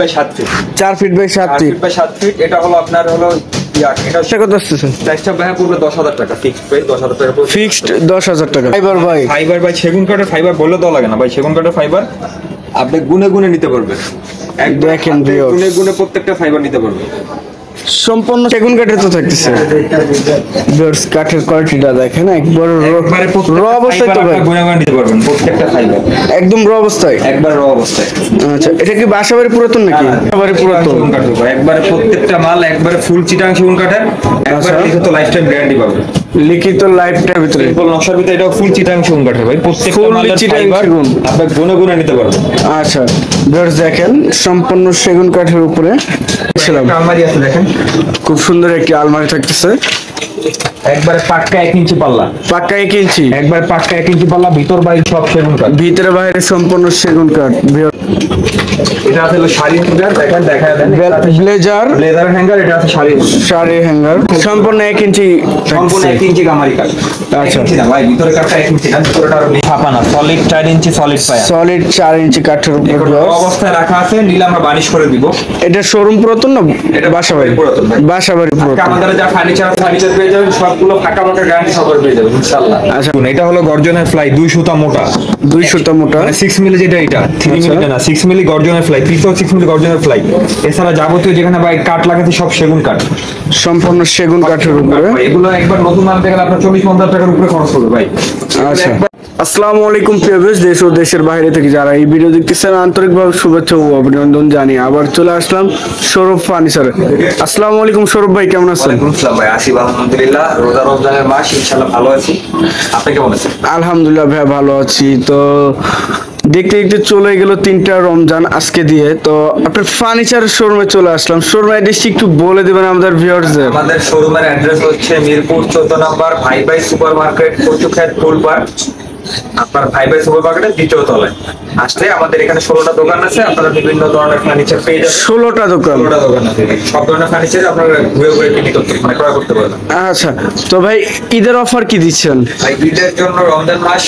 By 7 feet 4 feet by 7 feet by 7 feet. এটা হলো আপনার হলো এটা কত আসছে? প্রাইসটা ভাই পুরো 10,000 টাকা ফিক্সড প্রাইস, 10,000 টাকা পুরো ফিক্সড 10,000 টাকা। ফাইবার ভাই সেগুন কাঠের ফাইবার বললে তো লাগে না ভাই, সেগুন কাঠের ফাইবার আপনি গুনে গুনে নিতে পারবেন। দেখেন গুনে গুনে প্রত্যেকটা ফাইবার নিতে পারবেন। সম্পূর্ণ সেগুন কাঠের তো থাকতেছে। ভিউয়ার্স কাঠের কোয়ালিটিটা দেখেন একবার র অবস্থায় তো ভাই গুনে গুনে নিতে পারবেন প্রত্যেকটা ফাইবার একদম র অবস্থায়, একবার র অবস্থায়। আচ্ছা এটা কি বাসাবাড়ি পুরাতন নাকি? বাসাবাড়ি পুরাতন সেগুন কাঠের ভাই, একবারে প্রত্যেকটা মাল একবারে ফুল চিটাং সেগুন কাঠের, একবার লিখিত লাইফ টাইম গ্যারান্টি পাবেন। লিখিত লাইফটার ভিতরে ফুল নকশার ভিতরে এটা ফুল চিটাং সেগুন কাঠের ভাই, প্রত্যেকটা মালের ফাইবার আপনি গুনে গুনে নিতে পারবেন। আচ্ছা ভিউয়ার্স দেখেন সম্পূর্ণ সেগুন কাঠের উপরে আলমারি আছে দেখেন, খুব সুন্দর একটি আলমারি থাকতেছে। একবারে পাক্কা 1 ইঞ্চি পাল্লা, পাক্কা 1 ইঞ্চি, একবার পাক্কা 1 ইঞ্চি পাল্লা, ভিতর বাইরে সব সেগুন কাঠ, ভিতরে বাইরে সম্পূর্ণ সেগুন কাঠ। এটা আছে শাড়ি হ্যাঙ্গার, দেখেন দেখায় দেন ব্লেজার হ্যাঙ্গার, এটা আছে শাড়ি হ্যাঙ্গার সম্পূর্ণ 1 ইঞ্চি, সম্পূর্ণ 1 ইঞ্চি কামারি কাঠ। আচ্ছা না ভাই ভিতরে কাঠটা 1 ইঞ্চি না, ভিতরটা আরো ফাঁপা না, সলিড 4 ইঞ্চি সলিড পায়া, সলিড 4 ইঞ্চি কাঠের উপরে অবস্থায় রাখা আছে, নিলে আমরা বানিশ করে দিব। এটা শোরুম পুরাতন না এটা বাসাবাড়ি পুরাতন? বাসাবাড়ি পুরাতন। আমাদের যা ফার্নিচার পেয়ে যাবেন সবগুলো ফাঁকা ফাঁকা গ্যারান্টি সহকারে পেয়ে যাবেন ইনশাআল্লাহ। আচ্ছা এটা হলো গর্জনের ফ্লাই 2 সুতা মোটা, 2 সুতা মোটা, 6 মিলি যেটা, এটা 3 মিলি না 6 মিলি গর্জনের ফ্লাই, পিছও 6 মিলি গর্জনের ফ্লাই। এছাড়া যাবতীয় যেখানে ভাই কাঠ লাগাতে সব সেগুন কাঠ, সম্পূর্ণ সেগুন কাঠের উপরে। এগুলো একবার নতুন আনতে গেলে আপনার 40-50 টাকার উপরে খরচ করবে ভাই। আচ্ছা আসসালামু আলাইকুম প্রিয় ভিউয়ার্স, দেশ ও দেশের বাইরে থেকে যারা এই ভিডিও দেখতেছেন আন্তরিকভাবে শুভেচ্ছা ও অভিনন্দন জানিয়ে আবার চলে আসলাম সৌরভ ফার্নিচারে। আসসালামু আলাইকুম সৌরভ ভাই, কেমন আছেন? ওয়ালাইকুম আসসালাম ভাই, আছি আলহামদুলিল্লাহ। রোজা রমজানের মাস ইনশাআল্লাহ ভালো আছি, আপনি কেমন আছেন? আলহামদুলিল্লাহ ভাই ভালো আছি। তো দেখতে দেখতে চলে গেল 3টা রমজান আজকে দিয়ে, তো আপনার ফার্নিচার শোরুমে চলে আসলাম। শোরুম অ্যাড্রেসটি একটু বলে দিবেন আমাদের ভিউয়ারদের। আমাদের শোরুমের অ্যাড্রেস হচ্ছে মিরপুর 14 নম্বর ভাই ভাই সুপার মার্কেট, কচুক্ষেত ফুলপাড়। আপনার ভাই ভাই সুপার মার্কেটের দ্বিতীয় তলায় আসলে আমাদের এখানে 16টা দোকান আছে, আপনারা বিভিন্ন ধরনের ফার্নিচার পেয়ে যাবেন। 16টা দোকান? 16টা দোকান আছে, সব ধরনের ফার্নিচার আপনারা ঘুরে ঘুরে কিনে করতে মানে ক্রয় করতে পারবেন। আচ্ছা তো ভাই ঈদের অফার কি দিচ্ছেন? ভাই ঈদের জন্য রমজান মাস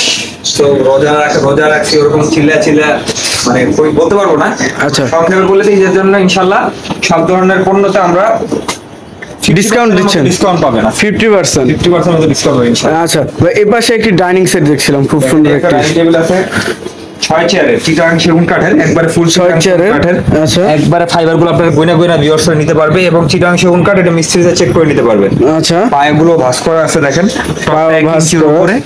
তো রোজা রাখছি, ওরকম চিল্লা মানে কই বলতে পারবো না। আচ্ছা সংক্ষেপে বলে দিই, ঈদের জন্য ইনশাআল্লাহ সব ধরনের পণ্যতে আমরা ডিসকাউন্ট দিচ্ছেন। ডিসকাউন্ট পাবে না, 50% মতো ডিসকাউন্ট হবে ইনশাআল্লাহ। আচ্ছা ভাই এই পাশে একটি ডাইনিং সেট দেখছিলাম, খুব সুন্দর একটা ডাইনিং টেবিল আছে 6 চেয়ারের, চিটাগাং সেগুন কাঠের, একবারে ফুল 6 চেয়ারের। আচ্ছা একবারে ফাইবার গুলো আপনারা গয়না ভিউয়ার্স নিতে পারবে, এবং চিটাগাং সেগুন কাঠ এটা মিস্ত্রিতে চেক করে নিতে পারবে। আচ্ছা পায়াগুলো ভাঁজ করা আছে দেখেন,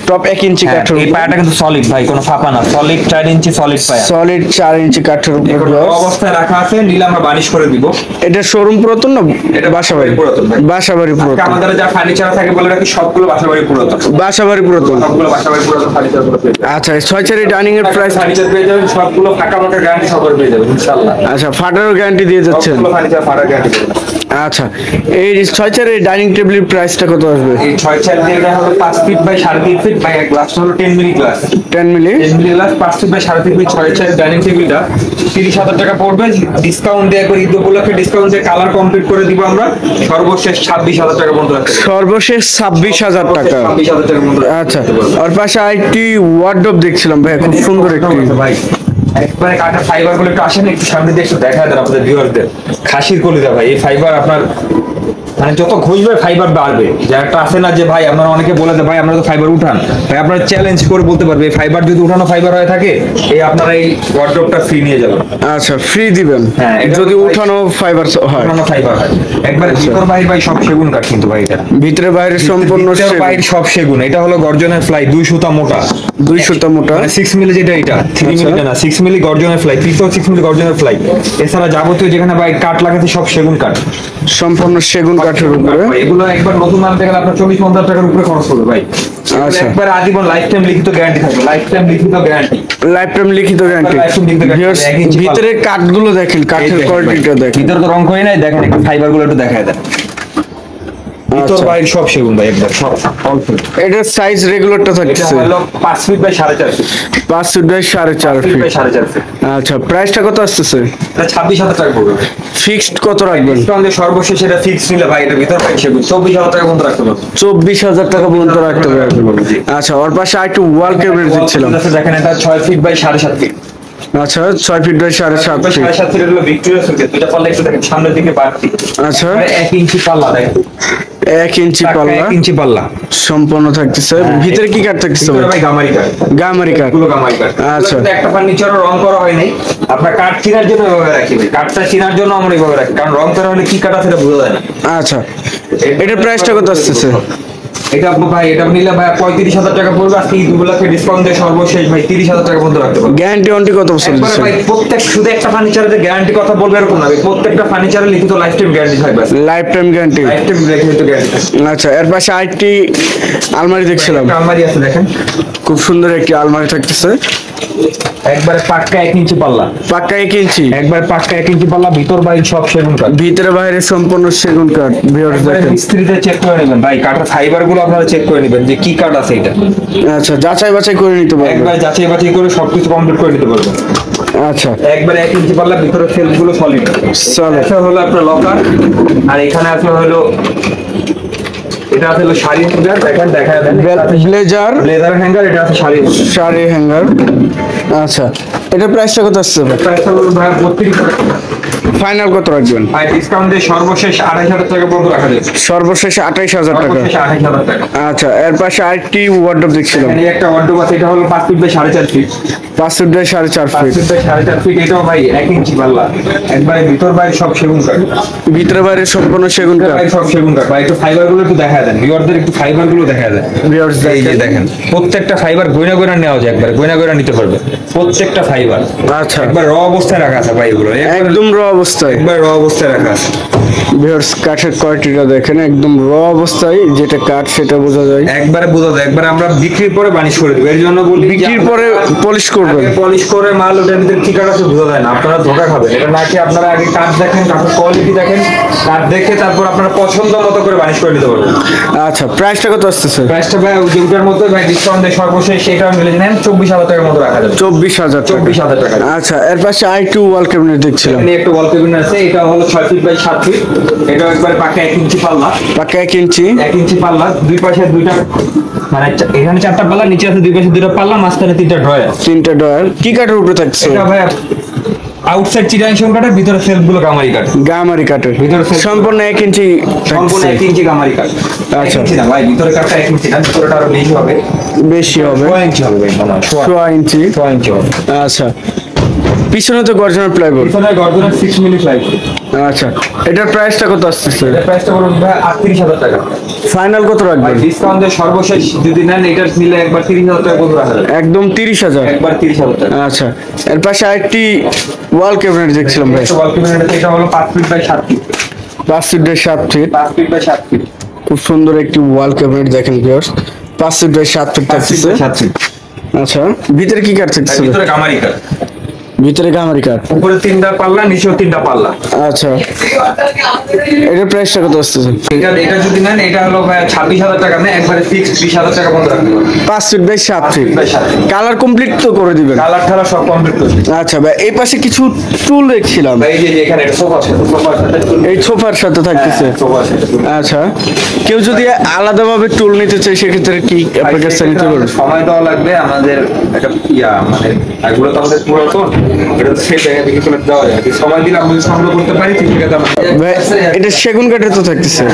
টপ 1 ইঞ্চি কাঠের, এই পায়াটা কিন্তু সলিড ভাই, কোনো ফাঁপা না, সলিড 4 ইঞ্চি সলিড পায়া, সলিড 4 ইঞ্চি কাঠের উপরে অবস্থায় রাখা আছে, নিলে আমরা বানিশ করে দিব। এটা শোরুম পুরাতন না এটা বাসাবাড়ি পুরাতন? বাসাবাড়ি পুরাতন। আমাদের যা ফার্নিচার থাকে বলে রাখি সবগুলো বাসাবাড়ি পুরাতন, বাসাবাড়ি পুরাতন, সবগুলো বাসাবাড়ি পুরাতন ফার্নিচার গুলো পেয়ে যাবেন। আচ্ছা 6 চেয়ারের ডাইনিং এর প্রাইস? ফার্নিচার পেয়ে যাবেন সবগুলো ফাঁকা ফাঁকা গ্যারান্টি সহকারে পেয়ে যাবেন ইনশাআল্লাহ। আচ্ছা ফাটারও গ্যারান্টি দিয়ে যাচ্ছেন? সবগুলো ফার্নিচার ফাটা গ্যারান্টি দেবেন। আচ্ছা এই 6 চেয়ারের ডাইনিং টেবিলের প্রাইসটা কত আসবে? এই 6 চেয়ার দিয়ে হবে 5 ফিট বাই 3.5 ফিট বাই এক গ্লাস হলো 10 milli glass, 10 milli glass 5 feet by 3.5 feet 6 chair dining টেবিলটা 30,000 টাকা পড়বে। ডিসকাউন্ট দিয়ে একবার ঈদ উপলক্ষে ডিসকাউন্ট দিয়ে কালার কমপ্লিট করে দিব আমরা, সর্বশেষ 26,000 টাকা পর্যন্ত রাখতে পারবো। সর্বশেষ 26,000 টাকা? 26,000 টাকা পর্যন্ত। আচ্ছা আর পাশে আরেকটি ওয়ার্ডরোব দেখছিলাম ভাই, খুব সুন্দর একটি ভাই, একবারে কাঠের ফাইবার গুলো একটু আসেন, একটু সামনে দিয়ে একটু দেখা দেন আপনাদের ভিউয়ারদের। খাসির কলিজা ভাই, এই ফাইবার আপনার মানে যত খুঁজবে ফাইবার বাড়বে। যা একটা আছে না যে ভাই আপনারা অনেকে বলে যে ভাই আমরা তো ফাইবার উঠান, ভাই আপনারা চ্যালেঞ্জ করে বলতে পারবে এই ফাইবার যদি উঠানো ফাইবার হয়ে থাকে, এই আপনারা এই ওয়ার্ডরোবটা ফ্রি নিয়ে যাবেন। আচ্ছা ফ্রি দিবেন? হ্যাঁ যদি উঠানো ফাইবার হয়, উঠানো ফাইবার হয় একবারে ভিতর বাইরে ভাই সব সেগুন কাঠ কিন্তু ভাই, এটা ভিতরে বাইরে সম্পূর্ণ বাইরে সব সেগুন। এটা হলো গর্জনের ফ্লাই 2 সুতা মোটা, 2 সুতা মোটা, 6 মিলি যেটা, এটা 3 মিলি না 6 মিলি গর্জনের ফ্লাই, পিছও 6 মিলি গর্জনের ফ্লাই। এছাড়া যাবতীয় যেখানে ভাই কাঠ লাগাতে সব সেগুন কাঠ, সম্পূর্ণ সেগুন কাঠের উপরে। এগুলো একবার নতুন আনতে গেলে আপনার 40-50 টাকার উপরে খরচ করবে ভাই। আচ্ছা একবার আজীবন লাইফ টাইম লিখিত গ্যারান্টি থাকবে, লাইফ টাইম লিখিত গ্যারান্টি, লাইফ টাইম লিখিত গ্যারান্টি। ভিতরে কাঠগুলো দেখেন, কাঠের কোয়ালিটিটা দেখেন, ভিতরে তো রং করে নাই, দেখেন একটু ফাইবার গুলো একটু দেখায় দেন, ভিতর বাইরে সব সেগুন ভাই, একবার সব অল্প। এটার সাইজ রেগুলারটা থাকছে 5 feet by 4.5 feet, 5 feet by 4.5 feet. 4.5 feet. আচ্ছা প্রাইসটা কত আসতেছে? এটা 26,000 টাকা পড়বে। ফিক্সড কত রাখবেন? ডিসকাউন্টে সর্বশেষ এটা ফিক্স নিলে ভাই, এটা ভিতর ভাই সেগুন 24,000 টাকা পর্যন্ত রাখতে পারবেন। 24,000 টাকা পর্যন্ত রাখতে পারবেন। আচ্ছা ওর পাশে আরেকটু ওয়াল ক্যাবিনেট দেখছিলাম, দেখেন এটা 6 ফিট বাই 7.5 ফিট, আচ্ছা 6 ফিট বাই 7.5 ফিট। 7.5 ফিট হলো ভিক্টোরিয়া সুকেস, দুইটা পাল্লা একটু দেখেন সামনের দিকে বাড়তি। আচ্ছা 1 ইঞ্চি পাল্লা দেখেন, 1 ইঞ্চি পাল্লা 1 ইঞ্চি পাল্লা সম্পূর্ণ থাকতেছে। ভিতরে কি কাঠ থাকতেছে ভিতরে ভাই গামারি কাঠ, গামারি কাঠ। গুলো গামারি কাঠ। আচ্ছা। আচ্ছা, একটা ফার্নিচারও রং করা হয় নাই, আপনার কাঠ চিনার জন্য এভাবে রাখি ভাই, কাঠটা চিনার জন্য আমরা এভাবে রাখি, কারণ রং করা হলে কি কাঠ আছে এটা বোঝা যায় না। আচ্ছা এটার প্রাইসটা কত আসতেছে? এটা ভাই এটা নিলে ভাই 35,000 টাকা পড়বে, আজকে ঈদ উপলক্ষে ডিসকাউন্ট দিয়ে সর্বশেষ ভাই 30,000 টাকা পর্যন্ত রাখতে পারবো। গ্যারান্টি ওয়ারেন্টি কত বছর একবারে দিচ্ছেন? ভাই প্রত্যেক শুধু একটা ফার্নিচারের গ্যারান্টি কথা বলবে এরকম না ভাই, প্রত্যেকটা ফার্নিচারে লিখিত লাইফ টাইম গ্যারান্টি থাকবে, life time guarantee. Life time লিখিত গ্যারান্টি। আচ্ছা এর পাশে আরেকটি আলমারি দেখছিলাম, একটা আলমারি আছে দেখেন, খুব সুন্দর একটি আলমারি থাকতেছে। একবারে পাক্কা 1 ইঞ্চি পাল্লা, পাক্কা 1 ইঞ্চি, একবার পাক্কা 1 ইঞ্চি পাল্লা, ভিতর বাইরে সব সেগুন কাঠ, ভিতরে বাইরে সম্পূর্ণ সেগুন কাঠ। ভিউয়ার্স একবারে দেখেন। মিস্ত্রিতে চেক করে নেবেন ভাই, কাঠের ফাইবার গুলো আপনারা চেক করে নেবেন যে কি কাঠ আছে এটা, আচ্ছা যাচাই বাছাই করে নিতে পারবেন। একবার যাচাই বাছাই করে সবকিছু কমপ্লিট করে নিতে পারবেন। আচ্ছা একবারে 1 ইঞ্চি পাল্লা, ভিতরে সেলফ গুলো সলিড। Solid। এটা হলো আপনার লকার, আর এখানে আছে হলো এটা আছে হলো শাড়ি হ্যাঙ্গার, দেখেন দেখা দেন ব্লেজার ব্লেজার হ্যাঙ্গার, এটা আছে শাড়ি শাড়ি হ্যাঙ্গার। আচ্ছা এটার প্রাইসটা কত আসছে? প্রাইসটা হলো ভাই 32,000 টাকা, ফাইনাল কত রাখবেন? ভাই ডিসকাউন্ট দিয়ে সর্বশেষ 28,000 টাকা পর্যন্ত রাখা যাবে, সর্বশেষ 28,000 টাকা। সর্বশেষ 28,000 টাকা। আচ্ছা এর পাশে আরেকটি ওয়ার্ডরোব দেখছিলাম, এখানে একটা ওয়ার্ডরোব আছে, এটা হলো 5 feet by 4.5 feet, 5 feet by 4.5 5 feet. Feet by 4.5 feet, এটাও ভাই 1 ইঞ্চি পাল্লা, একবারে ভিতর বাইরে সব সেগুন কাঠ, ভিতরে বাইরে সম্পূর্ণ সেগুন কাঠ। বাইরে সব সেগুন কাঠ। ভাই একটু ফাইবার গুলো একটু দেখা দেন, ভিউয়ারদের একটু ফাইবার গুলো দেখা দেন। ভিউয়ার্স এই যে দেখেন প্রত্যেকটা ফাইবার গয়না গয়না নেওয়া যায়, একবার গয়না গয়না নিতে পারবে প্রত্যেকটা ফাইবার। আচ্ছা একবার র অবস্থায় রাখা আছে ভাই, এগুলো একদম র অবস্থায়। একবার র অবস্থায় রাখা আছে। ভিউয়ার্স কাঠের কোয়ালিটিটা দেখেন, একদম র অবস্থায়, যেটা কাঠ সেটা বোঝা যায়। একবারে বোঝা যায়, একবার আমরা বিক্রির পরে বানিশ করে দেবো, এর জন্য বলি বিক্রির পরে পলিশ করবেন। পলিশ করে মাল ওটার ভিতরে কি কাঠ আছে বোঝা যায় না, আপনারা ধোকা খাবেন। এটা নাকি আপনারা আগে কাঠ দেখেন, কাঠের কোয়ালিটি দেখেন, কাঠ দেখে তারপর আপনারা পছন্দ মতো করে বানিশ করে নিতে পারবেন। আচ্ছা প্রাইসটা কত আসতেছে? প্রাইসটা ভাই ওই যেটার মতো ভাই ডিসকাউন্ট দিয়ে সর্বশেষ সেটা মিলে নেন 24,000 টাকার মতো রাখা যাবে। 24,000 টাকা। 24,000 টাকা। আচ্ছা এর পাশে আরেকটু ওয়াল ক্যাবিনেট দেখছিলাম, এখানে একটা ওয়াল ক্যাবিনেট আছে, এটা হলো 6 ফিট বাই 7 ফিট, এটা একবারে পাকা 1 ইঞ্চি পাল্লা, পাক্কা 1 ইঞ্চি, 1 ইঞ্চি পাল্লা, দুই পাশে দুইটা মানে এখানে 4টা পাল্লা, নিচে আছে দুই পাশে দুইটা পাল্লা, মাঝখানে 3টা ড্রয়ার। 3টা ডয়ার। কি কাঠের উপরে থাকছে? এটা ভাই আউটসাইড চিটাং সেগুন কাঠের, ভিতরে সেলফ গুলো গামারি কাঠ, গামারি কাঠের, ভিতরে সম্পূর্ণ 1 ইঞ্চি সম্পূর্ণ থাকছে। 1 ইঞ্চি গামারি কাঠ। আচ্ছা। 1 ইঞ্চি না ভাই, ভিতরে কাঠটা 1 ইঞ্চি না, ভিতরেটা আরো বেশি হবে, বেশি হবে, 6 ইঞ্চি হবে ভাই, মনে হয় 6 ইঞ্চি। 6 ইঞ্চি হবে। আচ্ছা পিছনে তো গর্জনের প্লাইবোর্ড। পিছনে গর্জনের 6 মিলি ফ্লাই। আচ্ছা এটার প্রাইসটা কত আসতেছে? এটা প্রাইসটা বলুন ভাই 38,000 টাকা। ফাইনাল কত ভাই রাখবেন? ডিসকাউন্ট দিয়ে সর্বশেষ যদি নেন এটা নিলে একবার 30,000 টাকা পর্যন্ত রাখা যাবে, একদম 30,000। একবার 30,000 টাকা। আচ্ছা এর পাশে আরেকটি ওয়াল ক্যাবিনেট দেখছিলাম ভাই, একটা ওয়াল ক্যাবিনেট আছে, এটা হলো 5 feet by 7 feet, 5 feet by 7 feet. 5 feet by 7 feet, খুব সুন্দর একটি ওয়াল ক্যাবিনেট দেখেন viewers, 5 feet by 7 feet 5 feet থাকতেছে। By 7 feet. আচ্ছা ভিতরে কি কাঠ থাকছে? ভিতরে গামারি কাঠ, ভিতরে গামারি কাঠ। উপরে 3টা পাল্লা, নিচেও 3টা পাল্লা। আচ্ছা এটার প্রাইসটা কত আসতেছে? এটা যদি নেন এটা হলো ভাই 26,000 টাকা, না একবারে ফিক্স 20,000 টাকা পর্যন্ত রাখতে পারবেন। 5 feet by 7 feet. By 7 feet. Colour complete তো করে দিবেন? কালার ঠালা সব কমপ্লিট করছি আচ্ছা ভাই এই পাশে কিছু টুল দেখছিলাম, ভাই, এই যে এখানে একটা সোফা আছে, সোফার সাথে এই সোফার সাথে থাকতেছে। সোফার সাথে আচ্ছা কেউ যদি আলাদাভাবে টুল নিতে চায় সেক্ষেত্রে কি আপনার কাছে নিতে পারবে? সময় দেওয়া লাগবে আমাদের একটা মানে এগুলো তো আমাদের পুরাতন, এটা সেই জায়গা থেকে চলে দেওয়া যায়, সময় দিলে আমরা সংগ্রহ করতে পারি, ঠিক আছে। ভাই এটা সেগুন কাঠের তো থাকতেছে।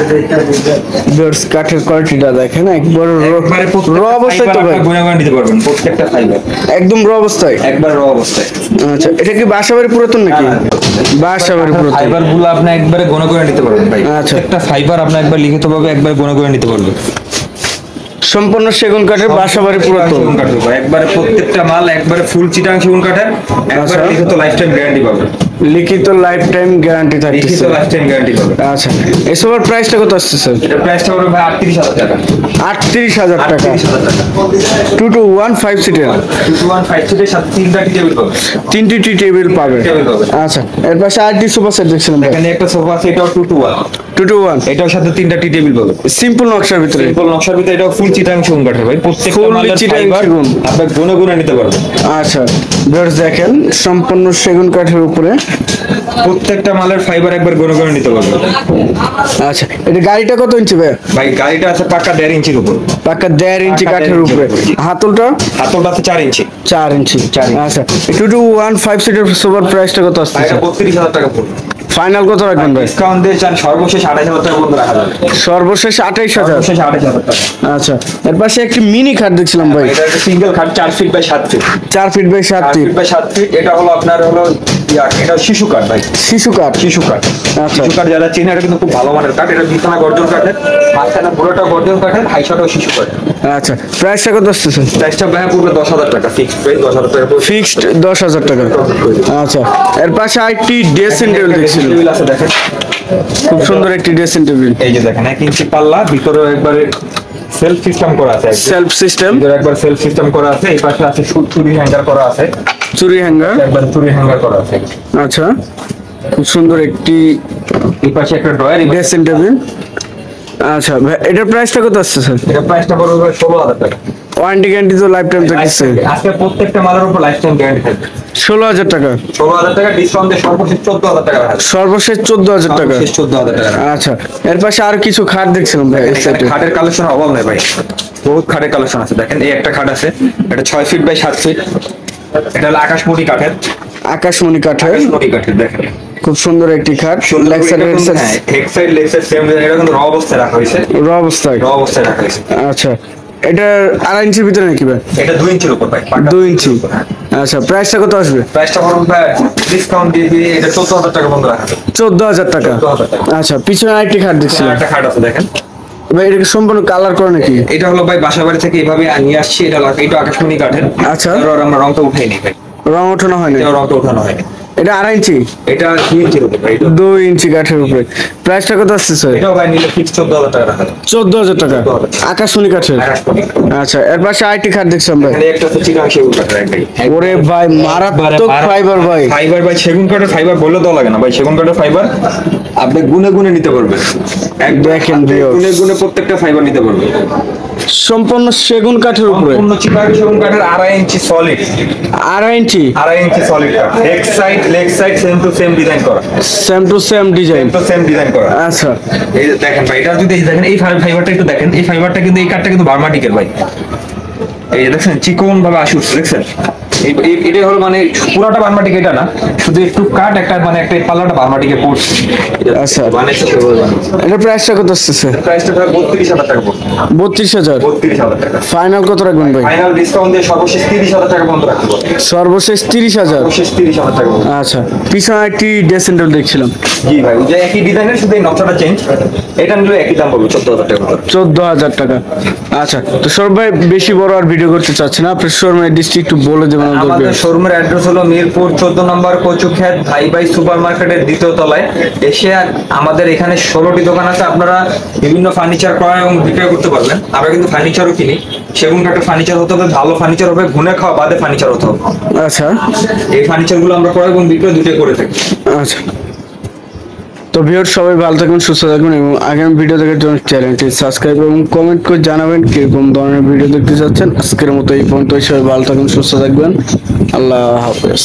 ভিউয়ার্স কাঠের কোয়ালিটিটা দেখেন, একবার একবারে র অবস্থায় তো ভাই, গুণা গুণা নিতে পারবেন প্রত্যেকটা ফাইবার, একদম র অবস্থায়। একবার র অবস্থায়। আচ্ছা এটা কি বাসাবাড়ি পুরাতন নাকি? হ্যাঁ, বাসাবাড়ি পুরাতন। ফাইবার গুলো আপনি একবারে গুণা গুণা নিতে পারবেন ভাই, আচ্ছা। একটা ফাইবার আপনি একবার লিখিত ভাবে একবার গুণা গুণা নিতে পারবেন। সম্পূর্ণ সেগুন কাঠের, বাসাবাড়ি পুরাতন। সেগুন কাঠের ভাই, একবারে প্রত্যেকটা মাল একবারে ফুল চিটাং সেগুন কাঠের, একবারে আচ্ছা। লিখিত লাইফ টাইম গ্যারান্টি পাবেন, লিখিত লাইফ টাইম গ্যারান্টি লিখিত থাকতেছে। লাইফ টাইম গ্যারান্টি পাবেন। আচ্ছা এসবের প্রাইসটা কত আসতেছে? এটা প্রাইসটা হবে ভাই 38,000 টাকা। 38,000 টাকা। 38,000 টাকা। 2215 সিটের 21 সিটের সাথে 3টা টি টেবিল পাবেন। 3টি টি টেবিল পাবে। টেবিল পাবে। আচ্ছা এর পাশে আরেকটি সোফা সেট দেখছিলাম ভাই, এখানে একটা সোফা আছে, এটাও 2 to 1, 2 to 1 এটার সাথে 3টা টি টেবিল পাবে। সিম্পল নকশার ভিতরে। সিম্পল নকশার ভিতরে এটাও ফুল চিটাং সেগুন কাঠের ভাই, প্রত্যেকটা Full মালের চিটাং ফাইবার সেগুন। আপনি গুণা গুণা নিতে পারবেন। আচ্ছা ভিউয়ার্স দেখেন সম্পূর্ণ সেগুন কাঠের উপরে প্রত্যেকটা মালের ফাইবার একবার গনে গনে নিতে পারবে। আচ্ছা, এটা গাড়িটা কত ইঞ্চি ভাই? ভাই গাড়িটা আছে পাক্কা 1.5 ইঞ্চির উপর। পাক্কা 1.5 ইঞ্চি পাক্কা কাঠের 1.5 উপরে। ইঞ্চি। হাতলটা হাতলটা আছে 4 ইঞ্চি। 4 ইঞ্চি। 4 ইঞ্চি। আচ্ছা, 2215 সিটের সুপার প্রাইসটা কত ভাই আসছে? এটা 32,000 টাকা পড়বে। ফাইনাল কত রাখবেন ভাই? ডিসকাউন্ট দিয়ে চান সর্বশেষ 28,000 টাকা পর্যন্ত রাখা যাবে। সর্বশেষ 28,000। সর্বশেষ 28,000 টাকা। আচ্ছা, এর পাশে একটি মিনি খাট দেখছিলাম ভাই, এটা একটা সিঙ্গেল খাট 4 feet by 7 feet. 4 feet by 7 4 feet. Feet by 7 feet. এটা হলো আপনার হলো এটা শিশু কাঠ ভাই। শিশু কাঠ। শিশু কাঠ। আচ্ছা। শিশু কাঠ যারা চেনে এটা কিন্তু খুব ভালো মানের কাঠ। এটা বিছানা গর্জন কাঠের, মাঝখানে পুরোটা গর্জন কাঠের, হাইশটাও শিশু কাঠ। আচ্ছা, প্রাইসটা কত আসতেছে? প্রাইসটা ভাই পড়বে 10,000 টাকা, ফিক্সড প্রাইস 10,000 টাকা পড়বে। ফিক্সড 10,000 টাকা। আচ্ছা, এর পাশে আরেকটি ড্রেসিং টেবিল দেখছিলাম, টেবিল আছে দেখেন, খুব সুন্দর একটি ড্রেসিং টেবিল। এই যে দেখেন 1 ইঞ্চি পাল্লা, ভিতরে একবারে সেলফ সিস্টেম করা আছে। সেলফ সিস্টেম, ভিতরে একবার সেলফ সিস্টেম করা আছে। এই পাশে আছে চুরি হ্যাঙ্গার করা আছে। চুরি হ্যাঙ্গার। একবার চুরি হ্যাঙ্গার করা আছে। আচ্ছা, খুব সুন্দর একটি এই পাশে একটা ড্রয়ার। Dressing table. আচ্ছা ভাই, এটার প্রাইসটা কত আসছে স্যার? এটা প্রাইসটা পড়বে ভাই 16,000 টাকা। ওয়ারেন্টি গ্যারান্টি তো লাইফ টাইম থাকছে। আজকে প্রত্যেকটা মালের উপর লাইফ টাইম গ্যারান্টি থাকবে। 16,000 টাকা। 16,000 টাকা ডিসকাউন্ট দিয়ে সর্বশেষ 14,000 টাকা রাখা যাবে। সর্বশেষ 14,000 টাকা। সর্বশেষ 14,000 টাকা রাখা যাবে। আচ্ছা, এর পাশে আর কিছু খাট দেখছিলাম ভাই এই এখানে সাইডে। খাটের কালেকশন অভাব নেই ভাই, বহুত খাটের কালেকশন আছে। দেখেন এই একটা খাট আছে, এটা 6 ফিট বাই 7 ফিট। এটা হলো আকাশমণি কাঠের। আকাশমণি কাঠের, আকাশমণি কাঠের দেখেন খুব সুন্দর একটি খাট। Leg side head side head side leg side same. এটা কিন্তু র অবস্থায় রাখা হয়েছে। র অবস্থায়। র অবস্থায় রাখা হয়েছে। আচ্ছা, এটা 2.5 ইঞ্চির ভিতরে নাকি ভাই? এটা 2 ইঞ্চির উপর ভাই। 2 ইঞ্চি। আচ্ছা, প্রাইসটা কত আসবে? প্রাইসটা বলুন ভাই, ডিসকাউন্ট দিয়ে দিয়ে এটা 14,000 টাকা বন্ধ রাখা যাবে। 14,000 টাকা। 14,000 টাকা। আচ্ছা, পিছনে আরেকটি খাট দেখছিলাম একটা খাট আছে দেখেন। ভাই, এটা কি সম্পূর্ণ কালার করে নাকি? এটা হলো ভাই বাসা বাড়ি থেকে এইভাবে নিয়ে আসছি। এটা আকাশমণি কাঠের। আচ্ছা। আর আমরা রংটা উঠাইনি ভাই, রং ওঠানো হয়নি। এটা রংটা উঠানো হয়নি। এটা 2.5 ইঞ্চি। এটা 2 ইঞ্চির উপর ভাই। 2 ইঞ্চি কাঠের উপরে। প্রাইসটা কত আসছে স্যার? এটাও ভাই নিলে ফিক্স 14,000 টাকা রাখা যাবে। 14,000 টাকা। 14,000 আকাশমণি কাঠের। আকাশমণি। আচ্ছা, এর পাশে আরেকটি খাট দেখছিলাম ভাই। এখানে একটা আছে চিটাং সেগুন কাঠের একটাই। ওরে ভাই, মারাত্মক ফাইবার ভাই। ফাইবার ভাই, সেগুন কাঠের ফাইবার বললে তো লাগে না ভাই। সেগুন কাঠের ফাইবার আপনি গুনে গুনে নিতে পারবেন। দেখেন viewers, গুনে গুনে প্রত্যেকটা ফাইবার নিতে পারবেন। সম্পূর্ণ সেগুন কাঠের উপরে। সম্পূর্ণ চিটাং সেগুন কাঠের 2.5 inch solid. 2.5 inch. 2.5 inch solid কাঠ। Leg side same to same design করা। Same to same design. তো সেম ডিজাইন করা। আচ্ছা, এই যে দেখেন ভাই, এটা যদি দেখেন এই ফাইবারটা একটু দেখেন। এই ফাইবারটা কিন্তু, এই কাঠটা কিন্তু বার্মাটিকের ভাই। এই যে দেখছেন চিকন ভাবে আসি উঠছে, দেখছেন? এটা হলো মানে পুরোটা বার্মাটিক এটা না, শুধু একটু কাট একটা মানে একটা পাল্লাটা বার্মাটিকে পড়ছে। আচ্ছা। বানাইছে সেভাবে বানাইছে। এটা প্রাইসটা কত আসছে স্যার? প্রাইসটা প্রায় 32,000 টাকা পড়বে। 32,000। 32,000 টাকা। ফাইনাল কত রাখবেন ভাই? ফাইনাল ডিসকাউন্ট দিয়ে সর্বশেষ 30,000 টাকা বন্ধ রাখবো। সর্বশেষ 30,000। সর্বশেষ 30,000 টাকা বন্ধ। আচ্ছা, পিছনে একটি ড্রেসিং টেবিল দেখছিলাম। জি ভাই, ওই যে একই ডিজাইনের, শুধু এই নকশাটা চেঞ্জ। এটা নিলে একই দাম পড়বে 14,000 টাকা। 14,000 টাকা। আচ্ছা, তো সৌরভ ভাই বেশি বড় আর ভিডিও করতে চাচ্ছি না, আপনার শোরুমের অ্যাড্রেসটি একটু বলে দেবেন আমাদের আমাদের। শোরুমের অ্যাড্রেস হলো মিরপুর 14 নম্বর কচুক্ষেত ভাই সুপার মার্কেটের 2য় তলায়। এসে আমাদের এখানে 16টি দোকান আছে। আপনারা বিভিন্ন ফার্নিচার ক্রয় এবং বিক্রয় করতে পারবেন। আমরা কিন্তু ফার্নিচারও কিনি। সেগুন কাঠের ফার্নিচার হতে হবে, ভালো ফার্নিচার হবে, গুনে খাওয়া বাদে ফার্নিচার হতে হবে। আচ্ছা। এই ফার্নিচারগুলো আমরা ক্রয় এবং বিক্রয় দুটোই করে থাকি। আচ্ছা, তো ভিউয়ার সবাই ভালো থাকবেন, সুস্থ থাকবেন এবং আগামী ভিডিও দেখার জন্য চ্যানেলটি সাবস্ক্রাইব এবং কমেন্ট করে জানাবেন কিরকম ধরনের ভিডিও দেখতে চাচ্ছেন। আজকের মতো এই পর্যন্ত। সবাই ভালো থাকবেন, সুস্থ থাকবেন। আল্লাহ হাফেজ।